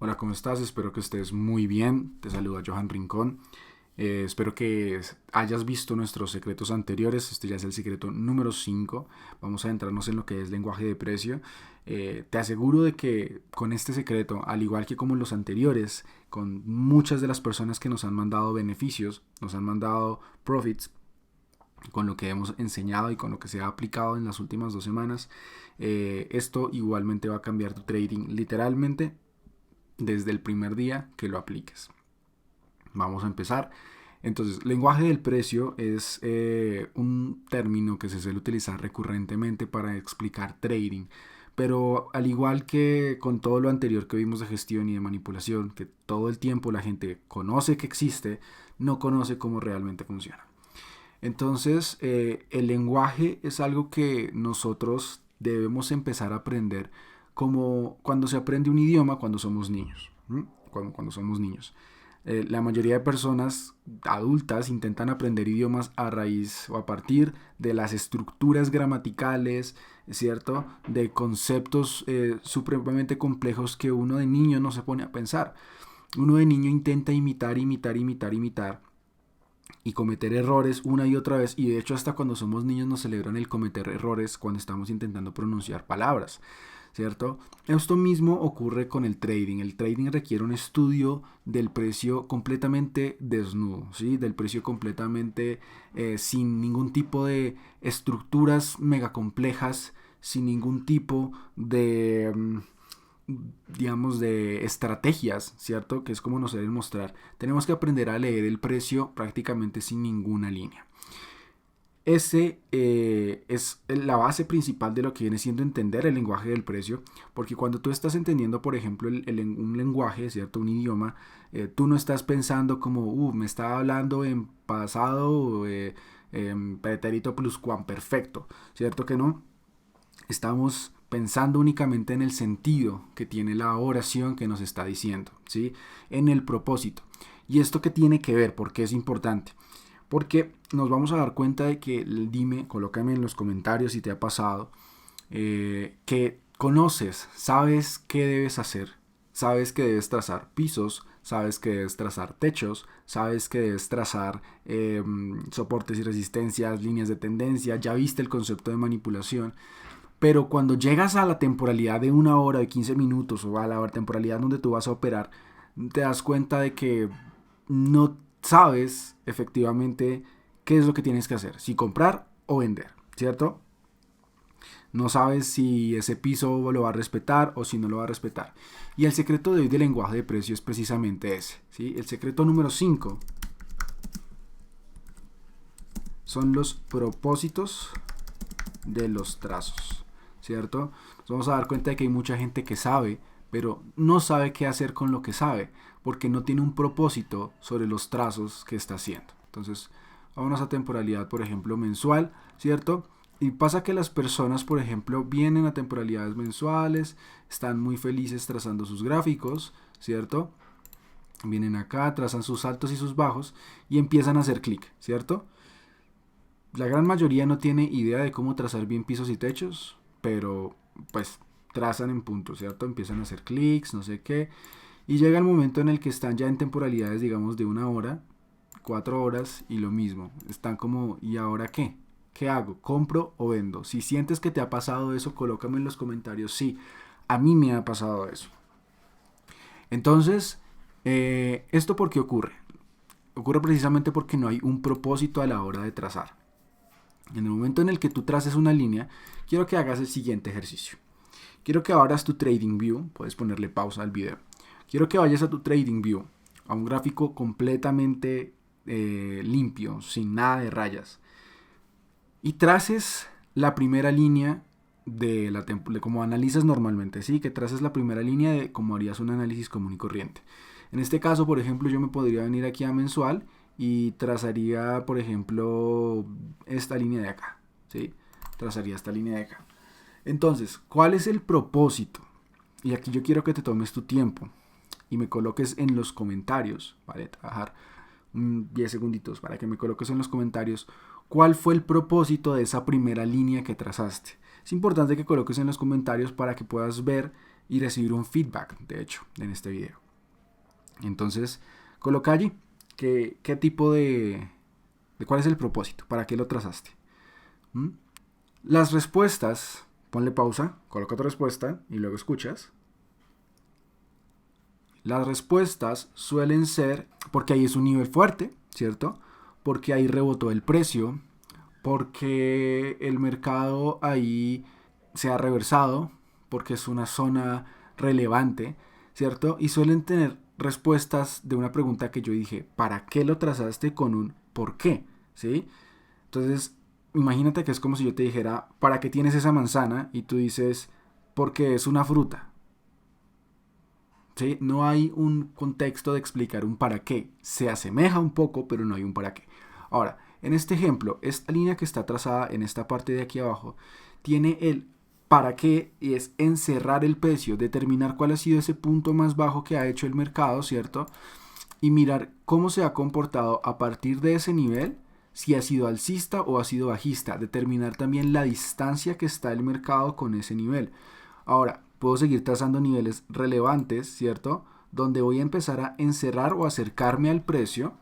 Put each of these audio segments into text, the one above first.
Hola, ¿cómo estás? Espero que estés muy bien. Te saluda Johan Rincón. Espero que hayas visto nuestros secretos anteriores. Este ya es el secreto número 5. Vamos a entrarnos en lo que es lenguaje de precio. Te aseguro de que con este secreto, al igual que como los anteriores, con muchas de las personas que nos han mandado beneficios, nos han mandado profits, con lo que hemos enseñado y con lo que se ha aplicado en las últimas 2 semanas, esto igualmente va a cambiar tu trading literalmente desde el primer día que lo apliques. Vamos a empezar. Entonces, lenguaje del precio es un término que se suele utilizar recurrentemente para explicar trading. Pero al igual que con todo lo anterior que vimos de gestión y de manipulación, que todo el tiempo la gente conoce que existe, no conoce cómo realmente funciona. Entonces, el lenguaje es algo que nosotros debemos empezar a aprender como cuando se aprende un idioma cuando somos niños. Cuando somos niños. La mayoría de personas adultas intentan aprender idiomas a raíz o a partir de las estructuras gramaticales, ¿cierto? De conceptos supremamente complejos que uno de niño no se pone a pensar. Uno de niño intenta imitar y cometer errores una y otra vez, y de hecho hasta cuando somos niños nos celebran el cometer errores cuando estamos intentando pronunciar palabras, ¿cierto? Esto mismo ocurre con el trading. El trading requiere un estudio del precio completamente desnudo, ¿sí? Del precio completamente sin ningún tipo de estructuras mega complejas, sin ningún tipo de digamos, de estrategias, ¿cierto? Que es como nos deben mostrar. Tenemos que aprender a leer el precio prácticamente sin ninguna línea. Ese es la base principal de lo que viene siendo entender el lenguaje del precio, porque cuando tú estás entendiendo, por ejemplo, un lenguaje, ¿cierto? Un idioma, tú no estás pensando como, me está hablando en pasado, en pretérito pluscuamperfecto, ¿cierto que no? Estamos pensando únicamente en el sentido que tiene la oración que nos está diciendo, ¿sí? En el propósito. ¿Y esto qué tiene que ver? ¿Por qué es importante? Porque nos vamos a dar cuenta de que, dime, colócame en los comentarios si te ha pasado, que conoces, sabes qué debes hacer, sabes que debes trazar pisos, sabes que debes trazar techos, sabes que debes trazar soportes y resistencias, líneas de tendencia, ya viste el concepto de manipulación. Pero cuando llegas a la temporalidad de 1 hora, de 15 minutos o a la temporalidad donde tú vas a operar, te das cuenta de que no sabes efectivamente qué es lo que tienes que hacer, si comprar o vender, ¿cierto? No sabes si ese piso lo va a respetar o si no lo va a respetar. Y el secreto de hoy del lenguaje de precio es precisamente ese, ¿sí? El secreto número 5 son los propósitos de los trazos, ¿cierto? Nos vamos a dar cuenta de que hay mucha gente que sabe, pero no sabe qué hacer con lo que sabe, porque no tiene un propósito sobre los trazos que está haciendo. Entonces, vámonos a temporalidad, por ejemplo, mensual, ¿cierto? Y pasa que las personas, por ejemplo, vienen a temporalidades mensuales, están muy felices trazando sus gráficos, ¿cierto? Vienen acá, trazan sus altos y sus bajos y empiezan a hacer clic, ¿cierto? La gran mayoría no tiene idea de cómo trazar bien pisos y techos, pero pues trazan en punto, ¿cierto? Empiezan a hacer clics, no sé qué. Y llega el momento en el que están ya en temporalidades, digamos, de 1 hora, 4 horas y lo mismo. Están como, ¿y ahora qué? ¿Qué hago? ¿Compro o vendo? Si sientes que te ha pasado eso, colócame en los comentarios. Sí, a mí me ha pasado eso. Entonces, ¿esto por qué ocurre? Ocurre precisamente porque no hay un propósito a la hora de trazar. En el momento en el que tú traces una línea, quiero que hagas el siguiente ejercicio. Quiero que abras tu Trading View, puedes ponerle pausa al video. Quiero que vayas a tu Trading View, a un gráfico completamente limpio, sin nada de rayas, y traces la primera línea de como analizas normalmente, ¿sí? Que traces la primera línea de cómo harías un análisis común y corriente. En este caso, por ejemplo, yo me podría venir aquí a mensual y trazaría, por ejemplo, esta línea de acá, ¿sí? Trazaría esta línea de acá. Entonces, ¿cuál es el propósito? Y aquí yo quiero que te tomes tu tiempo y me coloques en los comentarios, ¿vale? Trabajar 10 segunditos para que me coloques en los comentarios cuál fue el propósito de esa primera línea que trazaste. Es importante que coloques en los comentarios para que puedas ver y recibir un feedback, de hecho, en este video. Entonces, coloca allí qué tipo de cuál es el propósito, para qué lo trazaste. ¿Mm? Las respuestas, ponle pausa, coloca tu respuesta y luego escuchas. Las respuestas suelen ser porque ahí es un nivel fuerte, ¿cierto? Porque ahí rebotó el precio, porque el mercado ahí se ha reversado, porque es una zona relevante, ¿cierto? Y suelen tener respuestas de una pregunta que yo dije, ¿para qué lo trazaste con un por qué? ¿Sí? Entonces, imagínate que es como si yo te dijera, ¿para qué tienes esa manzana? Y tú dices, porque es una fruta. ¿Sí? No hay un contexto de explicar un para qué. Se asemeja un poco, pero no hay un para qué. Ahora, en este ejemplo, esta línea que está trazada en esta parte de aquí abajo, tiene el para qué y es encerrar el precio, determinar cuál ha sido ese punto más bajo que ha hecho el mercado, ¿cierto? Y mirar cómo se ha comportado a partir de ese nivel, si ha sido alcista o ha sido bajista, determinar también la distancia que está el mercado con ese nivel. Ahora, puedo seguir trazando niveles relevantes, ¿cierto? Donde voy a empezar a encerrar o acercarme al precio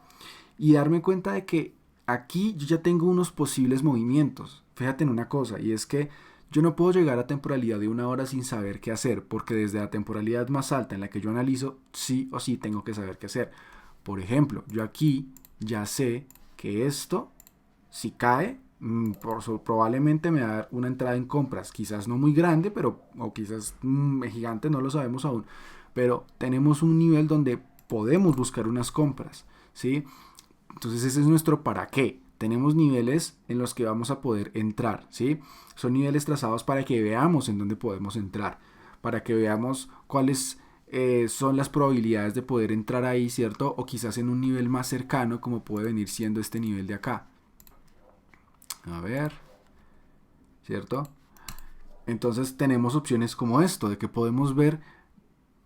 y darme cuenta de que aquí yo ya tengo unos posibles movimientos. Fíjate en una cosa, y es que yo no puedo llegar a temporalidad de 1 hora sin saber qué hacer, porque desde la temporalidad más alta en la que yo analizo, sí o sí tengo que saber qué hacer. Por ejemplo, yo aquí ya sé que esto, si cae, probablemente me va a dar una entrada en compras, quizás no muy grande, pero o quizás gigante, no lo sabemos aún, pero tenemos un nivel donde podemos buscar unas compras, ¿sí? Entonces ese es nuestro para qué. Tenemos niveles en los que vamos a poder entrar, ¿sí? Son niveles trazados para que veamos en dónde podemos entrar, para que veamos cuáles son las probabilidades de poder entrar ahí, ¿cierto? O quizás en un nivel más cercano como puede venir siendo este nivel de acá. A ver, ¿cierto? Entonces tenemos opciones como esto, de que podemos ver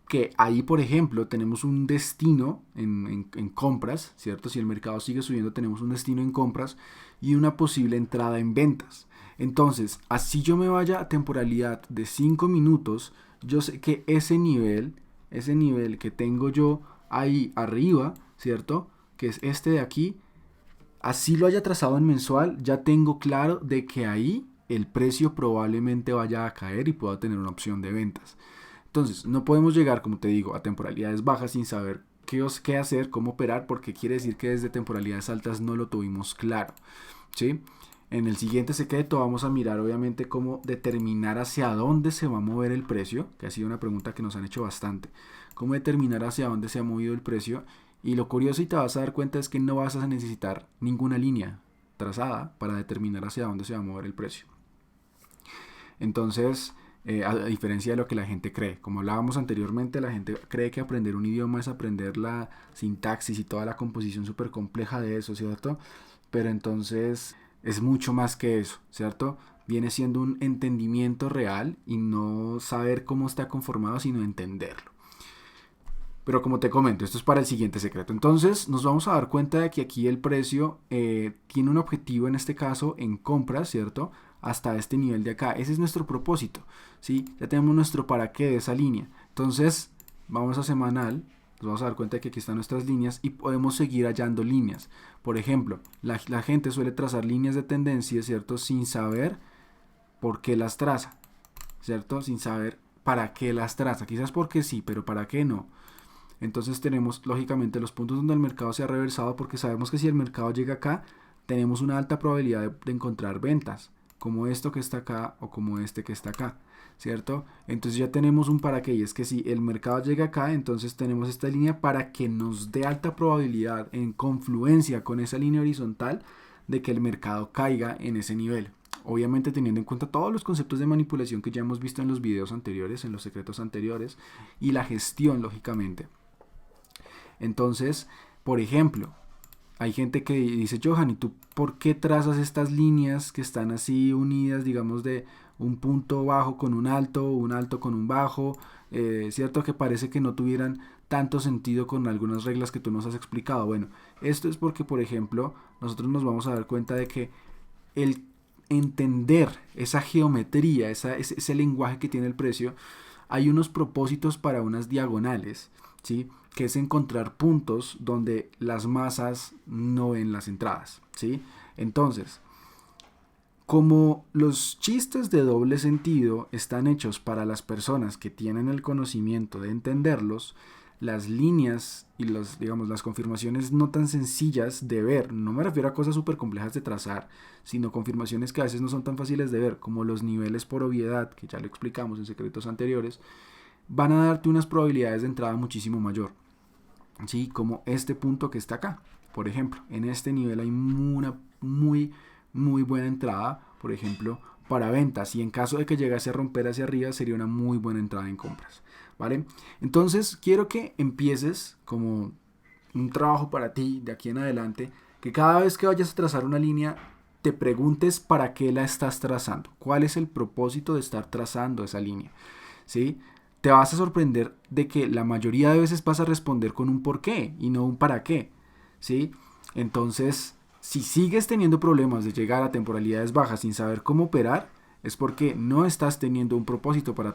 que ahí, por ejemplo, tenemos un destino en compras, ¿cierto? Si el mercado sigue subiendo, tenemos un destino en compras y una posible entrada en ventas. Entonces, así yo me vaya a temporalidad de 5 minutos, yo sé que ese nivel que tengo yo ahí arriba, ¿cierto? Que es este de aquí, así lo haya trazado en mensual, ya tengo claro de que ahí el precio probablemente vaya a caer y pueda tener una opción de ventas. Entonces, no podemos llegar, como te digo, a temporalidades bajas sin saber qué hacer, cómo operar, porque quiere decir que desde temporalidades altas no lo tuvimos claro, ¿sí? En el siguiente secreto vamos a mirar obviamente cómo determinar hacia dónde se va a mover el precio, que ha sido una pregunta que nos han hecho bastante. Cómo determinar hacia dónde se ha movido el precio. Y lo curioso y te vas a dar cuenta es que no vas a necesitar ninguna línea trazada para determinar hacia dónde se va a mover el precio. Entonces, a diferencia de lo que la gente cree. Como hablábamos anteriormente, la gente cree que aprender un idioma es aprender la sintaxis y toda la composición súper compleja de eso, ¿cierto? Pero entonces es mucho más que eso, ¿cierto? Viene siendo un entendimiento real y no saber cómo está conformado, sino entenderlo. Pero como te comento, esto es para el siguiente secreto. Entonces nos vamos a dar cuenta de que aquí el precio tiene un objetivo, en este caso, en compras, ¿cierto? Hasta este nivel de acá. Ese es nuestro propósito, ¿sí? Ya tenemos nuestro para qué de esa línea. Entonces, vamos a semanal, nos vamos a dar cuenta de que aquí están nuestras líneas y podemos seguir hallando líneas. Por ejemplo, la gente suele trazar líneas de tendencia, ¿cierto? Sin saber por qué las traza, ¿cierto? Sin saber para qué las traza. Quizás porque sí, pero para qué no. Entonces tenemos lógicamente los puntos donde el mercado se ha reversado, porque sabemos que si el mercado llega acá, tenemos una alta probabilidad de encontrar ventas, como esto que está acá o como este que está acá, ¿cierto? Entonces ya tenemos un para qué, y es que si el mercado llega acá, entonces tenemos esta línea para que nos dé alta probabilidad en confluencia con esa línea horizontal de que el mercado caiga en ese nivel. Obviamente teniendo en cuenta todos los conceptos de manipulación que ya hemos visto en los videos anteriores, en los secretos anteriores, y la gestión, lógicamente. Entonces, por ejemplo, hay gente que dice, Johan, ¿y tú por qué trazas estas líneas que están así unidas, digamos, de un punto bajo con un alto con un bajo? Cierto que parece que no tuvieran tanto sentido con algunas reglas que tú nos has explicado. Bueno, esto es porque, por ejemplo, nosotros nos vamos a dar cuenta de que el entender esa geometría, ese lenguaje que tiene el precio, hay unos propósitos para unas diagonales, ¿sí? Que es encontrar puntos donde las masas no ven las entradas, ¿sí? Entonces, como los chistes de doble sentido están hechos para las personas que tienen el conocimiento de entenderlos, las líneas y digamos, las confirmaciones no tan sencillas de ver, no me refiero a cosas súper complejas de trazar, sino confirmaciones que a veces no son tan fáciles de ver, como los niveles por obviedad, que ya lo explicamos en secretos anteriores, van a darte unas probabilidades de entrada muchísimo mayor. ¿Sí? Como este punto que está acá. Por ejemplo, en este nivel hay una muy buena entrada, por ejemplo, para ventas, y en caso de que llegase a romper hacia arriba sería una muy buena entrada en compras, ¿vale? Entonces quiero que empieces como un trabajo para ti de aquí en adelante, que cada vez que vayas a trazar una línea te preguntes para qué la estás trazando, cuál es el propósito de estar trazando esa línea, ¿sí? Te vas a sorprender de que la mayoría de veces vas a responder con un por qué y no un para qué, ¿sí? Entonces, si sigues teniendo problemas de llegar a temporalidades bajas sin saber cómo operar, es porque no estás teniendo un propósito para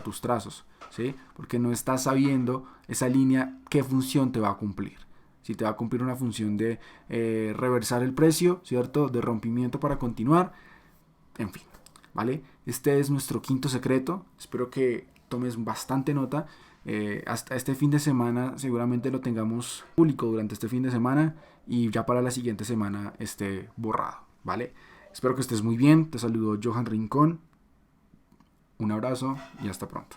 tus trazos, ¿sí? Porque no estás sabiendo esa línea qué función te va a cumplir. Si te va a cumplir una función de reversar el precio, ¿cierto? De rompimiento para continuar, en fin, ¿vale? Este es nuestro quinto secreto. Espero que tomes bastante nota. Hasta este fin de semana seguramente lo tengamos público durante este fin de semana y ya para la siguiente semana esté borrado, ¿vale? Espero que estés muy bien. Te saludo Johan Rincón. Un abrazo y hasta pronto.